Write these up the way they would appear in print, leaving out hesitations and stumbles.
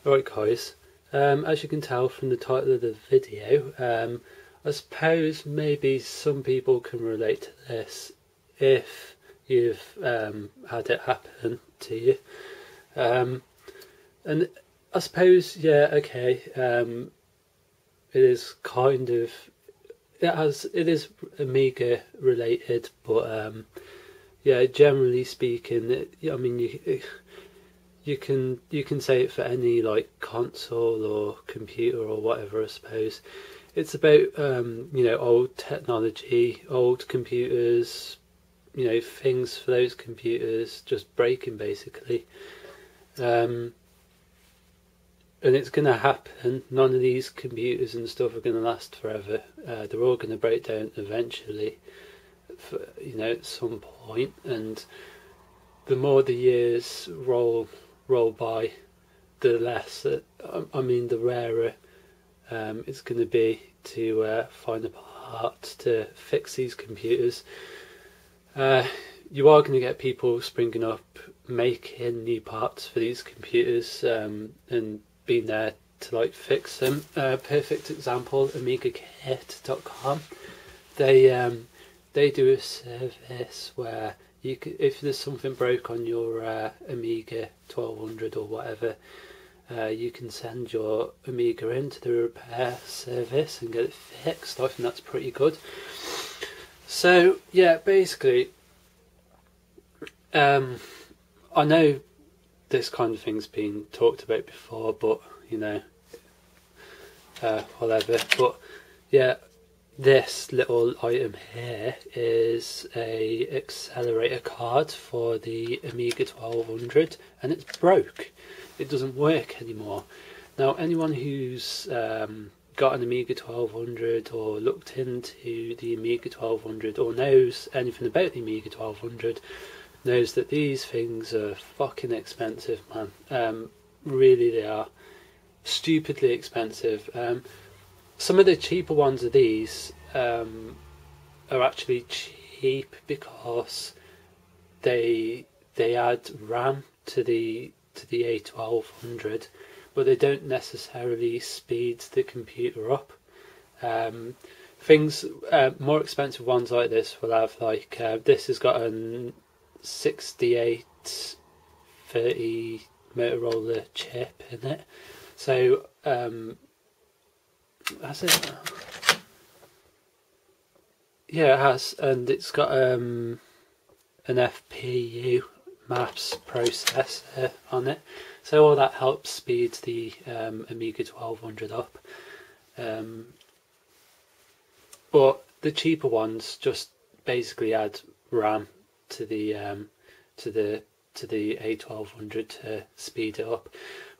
Alright guys, as you can tell from the title of the video, I suppose maybe some people can relate to this if you've had it happen to you. And I suppose, yeah, okay, it is kind of, it is Amiga related, but yeah, generally speaking, I mean, you can say it for any like console or computer or whatever. I suppose it's about old technology, old computers, things for those computers just breaking basically, and it's going to happen. None of these computers and stuff are going to last forever. They're all going to break down eventually, at some point, and the more the years roll by, the less, the rarer it's going to be to find a part to fix these computers. You are going to get people springing up making new parts for these computers and being there to like fix them. Perfect example, AmigaKit.com. They do a service where you can, if there's something broke on your Amiga 1200 or whatever, you can send your Amiga into the repair service and get it fixed. I think that's pretty good. So yeah, basically, I know this kind of thing's been talked about before, but whatever. But yeah, this little item here is a accelerator card for the Amiga 1200, and it's broke. It doesn't work anymore. Now, anyone who's got an Amiga 1200 or looked into the Amiga 1200 or knows anything about the Amiga 1200 knows that these things are fucking expensive, man. Really, they are stupidly expensive. Some of the cheaper ones of these are actually cheap because they add RAM to the A1200, but they don't necessarily speed the computer up. Things more expensive ones like this will have like this has got a 6830 Motorola chip in it, so that's it. Yeah, it has, and it's got an FPU maps processor on it, so all that helps speed the Amiga 1200 up. But the cheaper ones just basically add RAM to the A1200 to speed it up,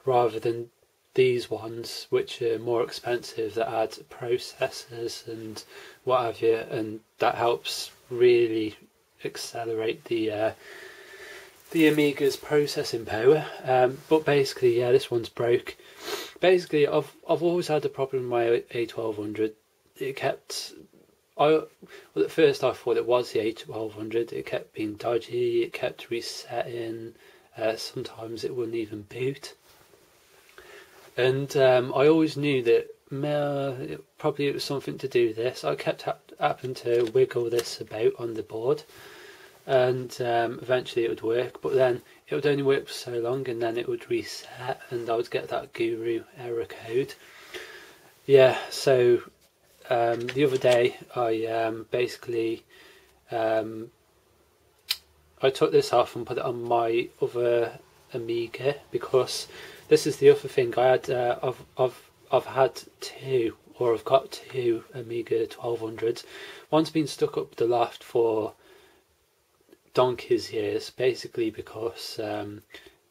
rather than these ones which are more expensive that add processors and what have you, and that helps really accelerate the Amiga's processing power. But basically, yeah, this one's broke. Basically, I've always had a problem with my A1200. It kept, at first I thought it was the A1200. It kept being dodgy. It kept resetting. Sometimes it wouldn't even boot. And I always knew that probably it was something to do with this. I kept having to wiggle this about on the board, and eventually it would work, but then it would only work for so long, and then it would reset and I would get that guru error code. Yeah, so the other day I basically I took this off and put it on my other Amiga, because this is the other thing. I had I've had two, or I've got two Amiga 1200s. One's been stuck up the loft for donkey's years, basically because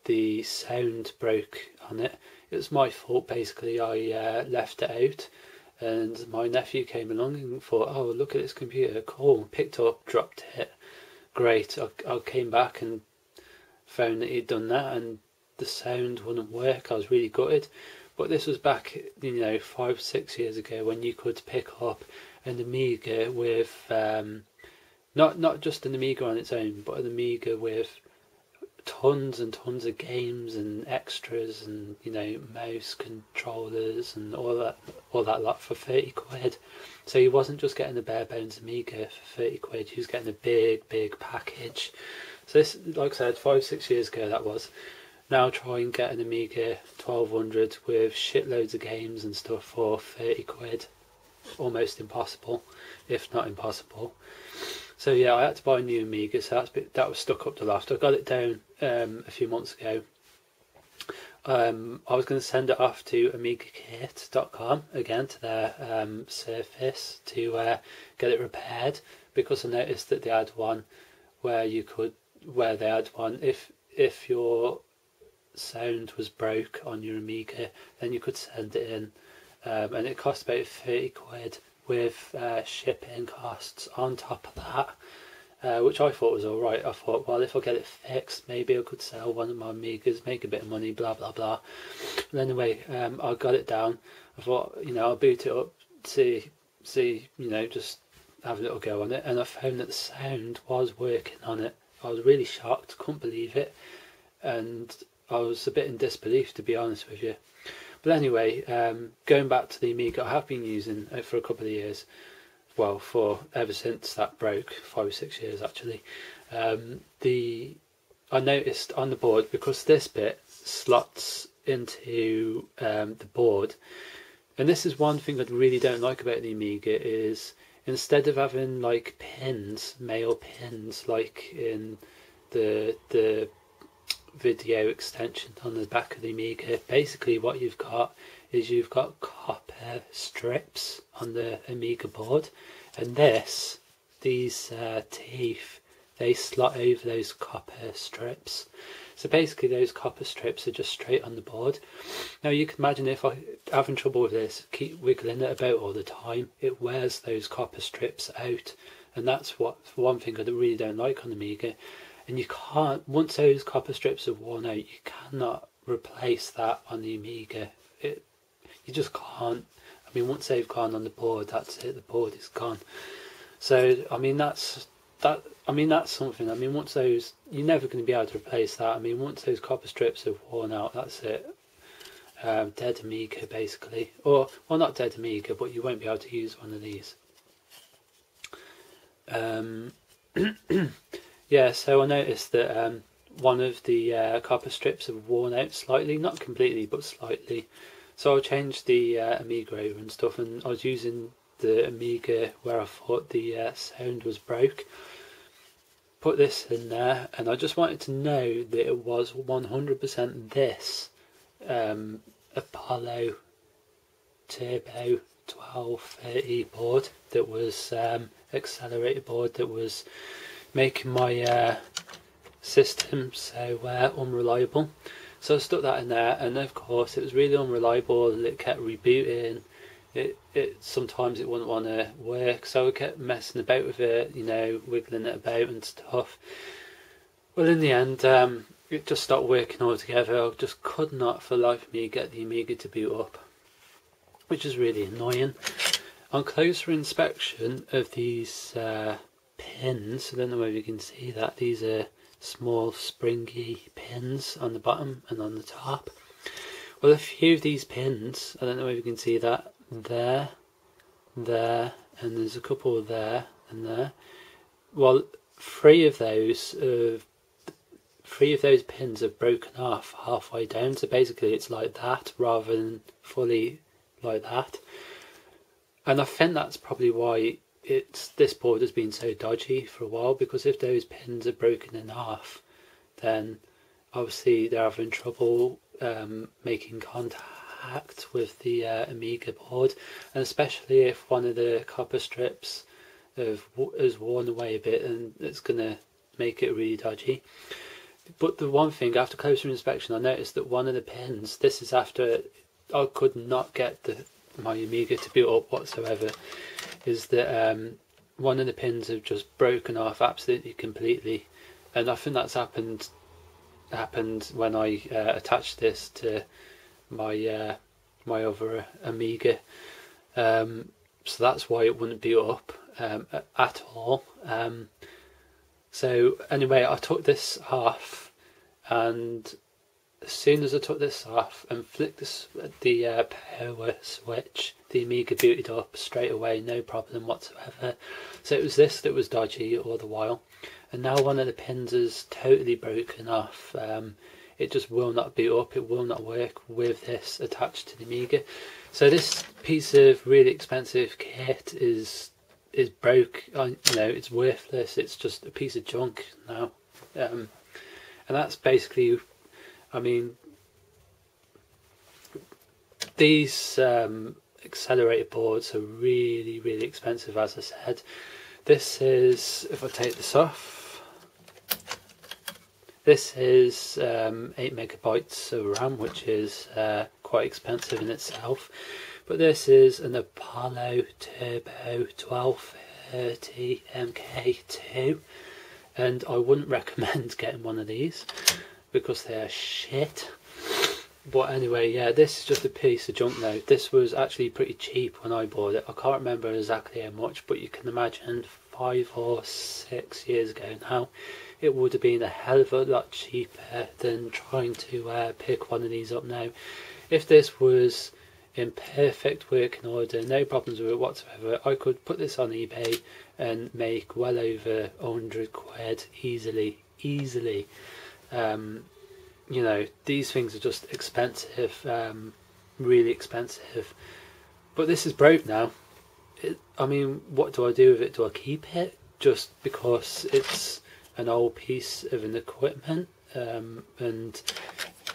the sound broke on it. It was my fault, basically. I left it out, and my nephew came along and thought, oh, look at this computer, cool, picked up, dropped it, great. I came back and found that he'd done that and the sound wouldn't work. I was really gutted. But this was back 5-6 years ago, when you could pick up an Amiga with not just an Amiga on its own, but an Amiga with tons and tons of games and extras and, you know, mouse controllers and all that lot for 30 quid. So he wasn't just getting the bare bones Amiga for 30 quid, he was getting a big package. So this, like I said, 5-6 years ago that was. Now try and get an Amiga 1200 with shitloads of games and stuff for 30 quid. Almost impossible, if not impossible. So yeah, I had to buy a new Amiga, so that was stuck up the loft. I got it down a few months ago. I was going to send it off to AmigaKit.com again, to their service to get it repaired, because I noticed that they had one where they had one if your sound was broke on your Amiga, then you could send it in, and it cost about 30 quid with shipping costs on top of that, which I thought was alright. I thought, well, if I get it fixed, maybe I could sell one of my Amigas, make a bit of money, blah blah blah. But anyway, I got it down. I thought, you know, I'll boot it up, see, you know, just have a little go on it, and I found that the sound was working on it. I was really shocked, couldn't believe it, and I was a bit in disbelief, to be honest with you. But anyway, going back to the Amiga, I have been using it for a couple of years. Well, for ever since that broke, 5 or 6 years actually. I noticed on the board, because this bit slots into the board, and this is one thing I really don't like about the Amiga, is instead of having like pins, male pins, like in the video extension on the back of the Amiga, basically what you've got is you've got copper strips on the Amiga board, and these teeth, they slot over those copper strips. So basically those copper strips are just straight on the board. Now you can imagine, if I'm having trouble with this, keep wiggling it about all the time, it wears those copper strips out, and that's one thing I really don't like on the Amiga. And you can't, once those copper strips are worn out, you cannot replace that on the Amiga. You just can't. I mean, once they've gone on the board, that's it. The board is gone. So I mean, that's something. I mean, once those, you're never going to be able to replace that. I mean, once those copper strips have worn out, that's it. Dead Amiga, basically. Or, well, not dead Amiga, but you won't be able to use one of these. Yeah, so I noticed that one of the copper strips have worn out slightly, not completely, but slightly. So I changed the Amiga over and stuff, and I was using the Amiga where I thought the sound was broke. Put this in there, and I just wanted to know that it was 100% this Apollo Turbo 1230 board that was accelerator board that was making my system so unreliable. So I stuck that in there, and of course it was really unreliable. It kept rebooting. It sometimes it wouldn't want to work, so I kept messing about with it, you know, wiggling it about and stuff. Well, in the end, it just stopped working altogether. I just could not for the life of me get the Amiga to boot up, which is really annoying. On closer inspection of these pins, I don't know whether you can see that, these are small springy pins on the bottom and on the top. Well, a few of these pins, I don't know if you can see that, there, and there's a couple there and there. Well, three of those pins have broken off halfway down, so basically it's like that rather than fully like that. And I think that's probably why this board has been so dodgy for a while, because if those pins are broken in half, then obviously they're having trouble making contact with the Amiga board, and especially if one of the copper strips has worn away a bit, and it's going to make it really dodgy. But the one thing, after closer inspection, I noticed that one of the pins, this is after I could not get my Amiga to boot up whatsoever, is that one of the pins have just broken off absolutely completely, and I think that's happened when I attached this to my my other Amiga, so that's why it wouldn't boot up at all. So anyway, I took this off and as soon as I took this off and flicked the power switch, the Amiga booted up straight away, no problem whatsoever. So it was this that was dodgy all the while, and now one of the pins is totally broken off. It just will not boot up, it will not work with this attached to the Amiga. So this piece of really expensive kit is broke. It's worthless, it's just a piece of junk now. And that's basically, I mean, these accelerator boards are really, really expensive, as I said. This is, if I take this off, this is 8 megabytes of RAM, which is quite expensive in itself. But this is an Apollo Turbo 1230 MK2, and I wouldn't recommend getting one of these because they are shit. But anyway, yeah, this is just a piece of junk now. This was actually pretty cheap when I bought it. I can't remember exactly how much, but you can imagine 5 or 6 years ago now, it would have been a hell of a lot cheaper than trying to pick one of these up now. If this was in perfect working order, no problems with it whatsoever, I could put this on eBay and make well over 100 quid easily. You know, these things are just expensive, really expensive. But this is broke now. I mean, what do I do with it? Do I keep it just because it's an old piece of an equipment and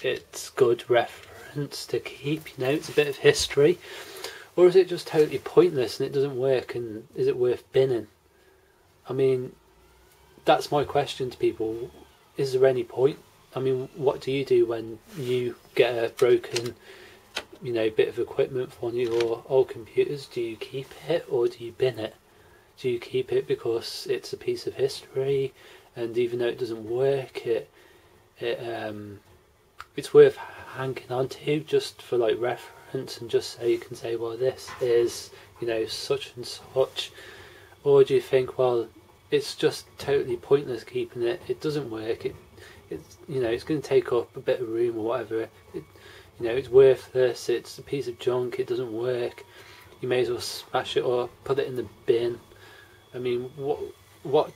it's good reference to keep? You know, it's a bit of history. Or is it just totally pointless and it doesn't work, and is it worth binning? I mean, that's my question to people. Is there any point? I mean, what do you do when you get a broken, you know, bit of equipment for one of your old computers? Do you keep it or do you bin it? Do you keep it because it's a piece of history, and even though it doesn't work, it's worth hanging on to just for like reference, and just so you can say, well, this is, you know, such and such? Or do you think, well, it's just totally pointless keeping it, it doesn't work, it's, you know, it's going to take up a bit of room or whatever, you know, it's worthless, it's a piece of junk, it doesn't work, you may as well smash it or put it in the bin? I mean, what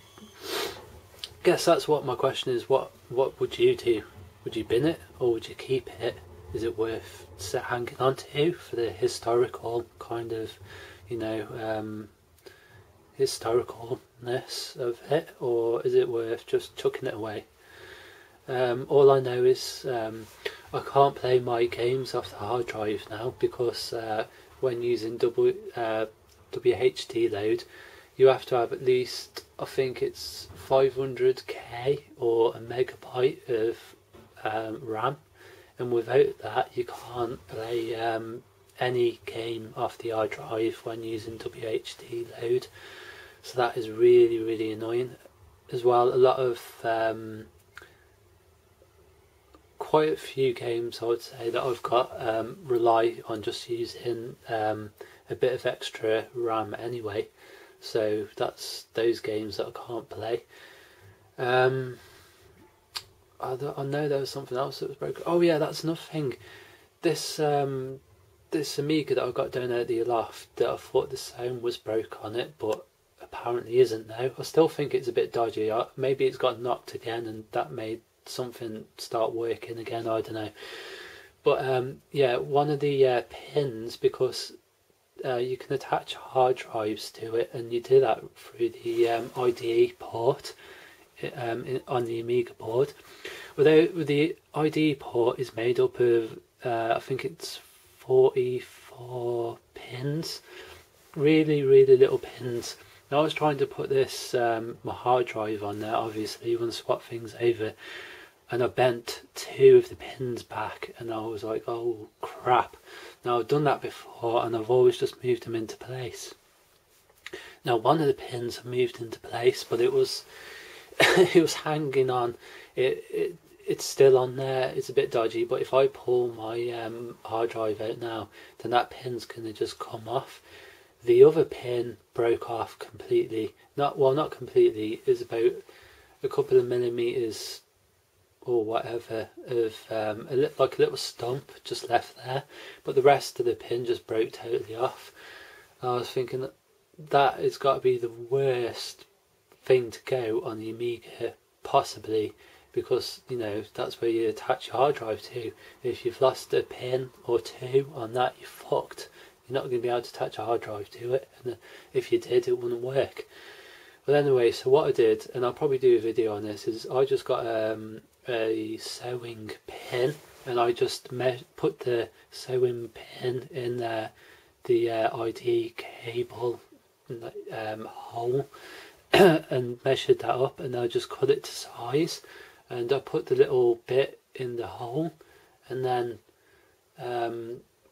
guess that's what my question is. What would you do? Would you bin it or would you keep it? Is it worth hanging on to for the historical kind of, you know, historicalness of it, or is it worth just chucking it away? All I know is I can't play my games off the hard drive now because when using WHD load, you have to have at least, I think it's 500k or a megabyte of RAM, and without that you can't play any game off the hard drive when using WHD load. So that is really, really annoying. As well, a lot of quite a few games I would say that I've got rely on just using a bit of extra RAM anyway, so that's those games that I can't play. I know there was something else that was broken. Oh yeah, that's another thing. This this Amiga that I got down at the loft, that I thought the sound was broke on it, but apparently isn't now. I still think it's a bit dodgy. Maybe it's got knocked again and that made something start working again, I don't know. But yeah, one of the pins, because you can attach hard drives to it, and you do that through the IDE port on the Amiga board. Although the IDE port is made up of I think it's 44 pins, really, really little pins. Now I was trying to put this my hard drive on there, obviously you want to swap things over, and I bent 2 of the pins back and I was like, oh crap. Now I've done that before and I've always just moved them into place. Now one of the pins I moved into place, but it was it was hanging on. It's still on there. It's a bit dodgy, but if I pull my hard drive out now, then that pin's going to just come off. The other pin broke off completely. Not completely. It's about a couple of millimeters or whatever of like a little stump just left there, but the rest of the pin just broke totally off. I was thinking that has got to be the worst thing to go on the Amiga possibly, because you know that's where you attach your hard drive to. If you've lost a pin or two on that, you're fucked. You're not going to be able to attach a hard drive to it, and if you did, it wouldn't work. But anyway, so what I did, and I'll probably do a video on this, is I just got a sewing pin, and I just put the sewing pin in the ID cable hole and measured that up, and I just cut it to size, and I put the little bit in the hole, and then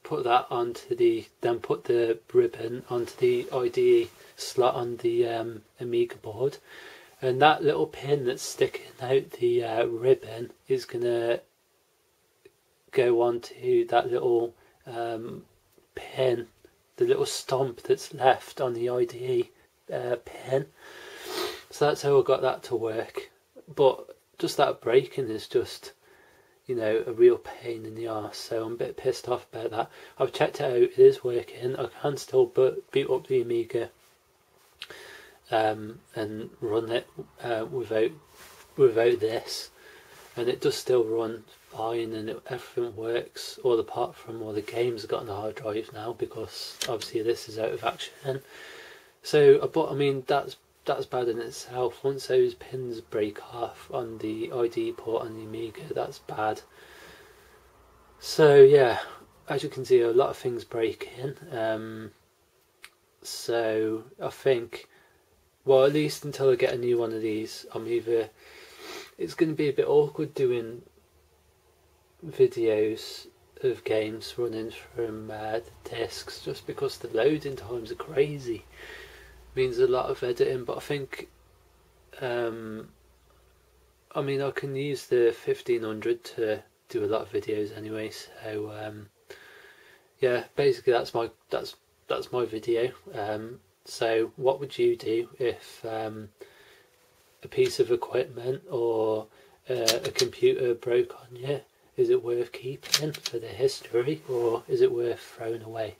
put that onto put the ribbon onto the ID slot on the Amiga board, and that little pin that's sticking out the ribbon is gonna go onto that little pin, the little stump that's left on the IDE pin. So that's how I got that to work. But just that breaking is just, you know, a real pain in the arse. So I'm a bit pissed off about that. I've checked it out, it is working. I can still boot up the Amiga and run it without this, and it does still run fine, and everything works, all apart from all the games I've got on the hard drive now, because obviously this is out of action. So, but I mean that's bad in itself. Once those pins break off on the ID port on the Amiga, that's bad. So yeah, as you can see, a lot of things break in. So I think, well, at least until I get a new one of these, it's going to be a bit awkward doing videos of games running from the discs, just because the loading times are crazy. Means a lot of editing, but I think I mean I can use the 1500 to do a lot of videos anyway, so yeah, basically that's my video. So what would you do if a piece of equipment or a computer broke on you? Is it worth keeping for the history, or is it worth throwing away?